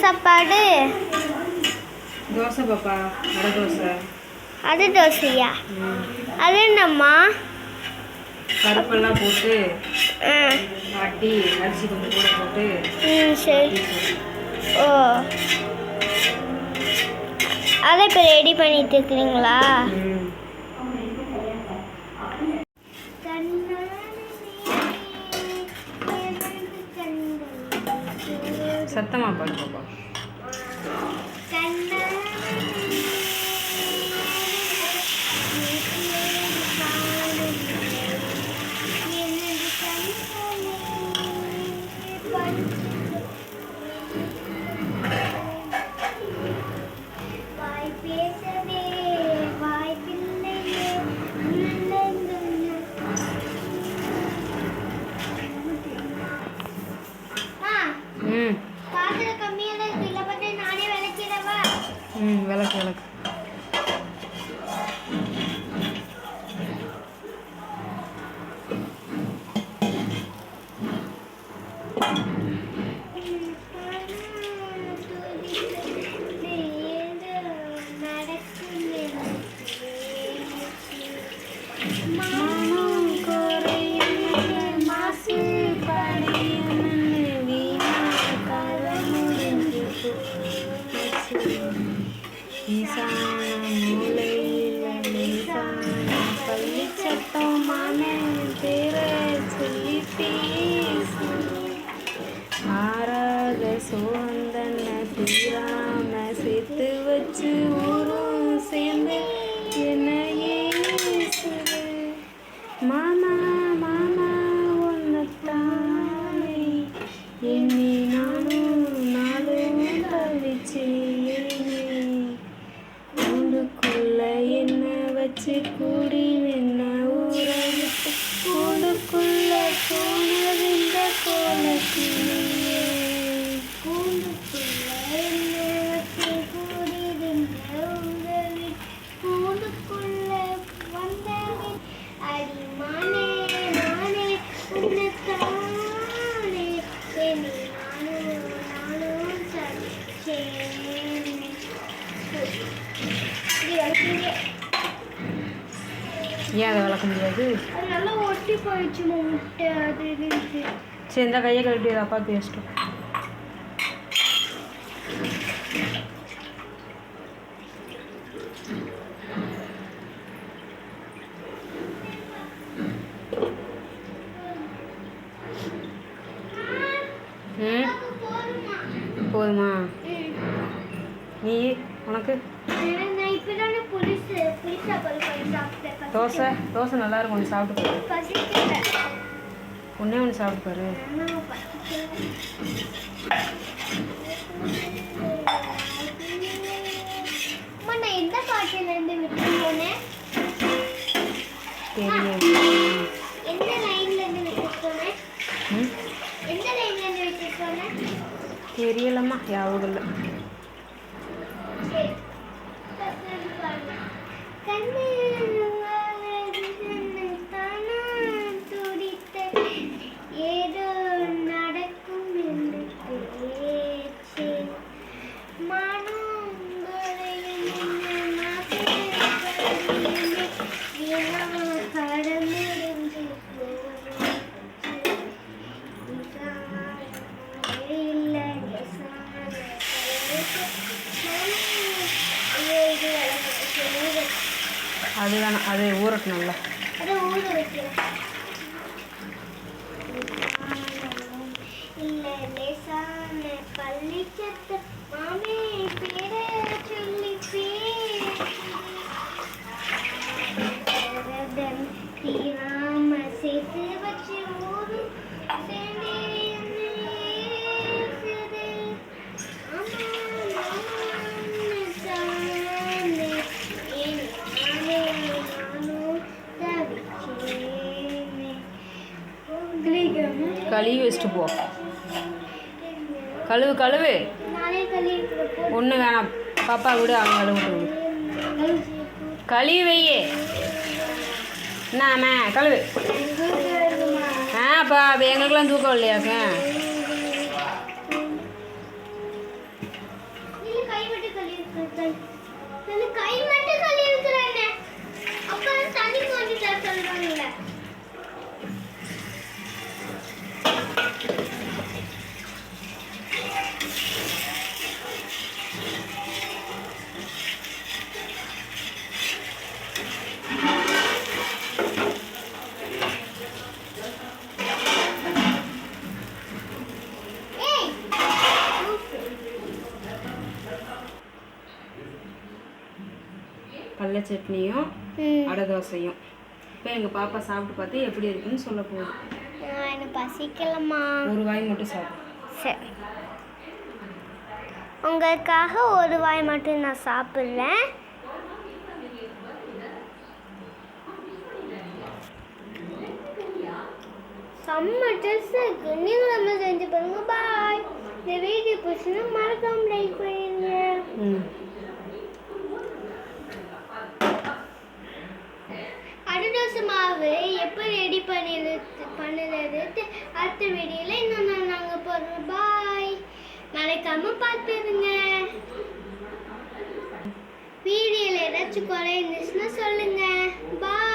சாப்பாடு? தோசை பாப்பா, அடை தோசை. அது தோசையா? அது என்னம்மா? பருப்பெல்லாம் போட்டு ஆட்டி அரிசி கொஞ்சம் கூட போட்டு. சரி. ஓ, அதை இப்போ ரெடி பண்ணிட்டு இருக்கிறீங்களா? சத்தமா பாடு பாப்பா. விளக்கு விளக்கு. ஆறாத சோந்தன தீராம சேர்த்து வச்சு ஊரும் சேர்ந்து என்னையே மாமா மாமா ஒன்னத்தானே எண்ணி நானும் நாளும் தவிச்சேனே கூண்டுக்குள்ள என்ன வச்சு கூடி நின்ன ஊரை விட்டு கூண்டுக்குள்ள போனதிந்த கோலத்திலே ஏன் அதை விளக்க முடியாது? நல்லா ஒட்டி போயிடுச்சு முட்டை. அது சரி, இந்த கையை கழட்டி அப்பா பேசிட்டோம். போதுமா? நீ உனக்கு தோசை தோசை நல்லா இருக்கும். ஒன்று சாப்பிட்டு பாரு. ஒன்றே ஒன்று சாப்பிட்டு பாரு. நான் எந்த பாட்டிலேருந்து விட்டு போனேன்? எந்த லைன்லேருந்து விட்டு போனேன்? எந்த லைன்லேருந்து விட்டு போனேன் தெரியலம்மா, யாவும் இல்லை. ஏதோ நடக்கும் என்று பேச்சு அது வேணாம், அது ஊறட்டும் நல்லா. அதை ஊற வைக்கிறேன். இல்லை லேசான பள்ளிச்சத்து மாமே பேரை சொல்லி பேரதன் தீராம சேர்த்து வச்சு ஊரும் சேர்ந்தே கழுவி வச்சுட்டு போ. கழுவு கழுவு. ஒன்று வேணாம் பாப்பா கூட அவங்க கழுவிட்டு கழுவி வையே. என்னாம கழுவு. அப்போ எங்களுக்கெல்லாம் தூக்கம் இல்லையாக்க? நான் கை மட்டும் கழுவி இருக்கிறேனே. அப்புறம் தண்ணி கொஞ்சம் தர சொல்றாங்க. கடலை சட்னியும் அடை தோசையும். இப்போ எங்கள் பாப்பா சாப்பிட்டு பார்த்து எப்படி இருக்குன்னு சொல்ல போகுது. எனக்கு பசிக்கலம்மா. ஒரு வாய் மட்டும் சாப்பிடு. சரி, உங்களுக்காக ஒரு வாய் மட்டும் நான் சாப்பிட்றேன். செம்ம டேஸ்டாக இருக்கு. நீங்களும் நம்ம செஞ்சு பாருங்க. பாய். இந்த வீடியோ பிடிச்சுன்னா மறக்காம லைக் பண்ணிடுங்க. அடை தோசை மாவு எப்போ ரெடி பண்ணுறது அடுத்த வீடியோவில் இன்னும் நாங்கள் போடுறோம். பாய். மறக்காம பார்த்துருங்க. வீடியோவில் ஏதாச்சும் குறை இருந்துச்சுன்னா சொல்லுங்க. பாய்.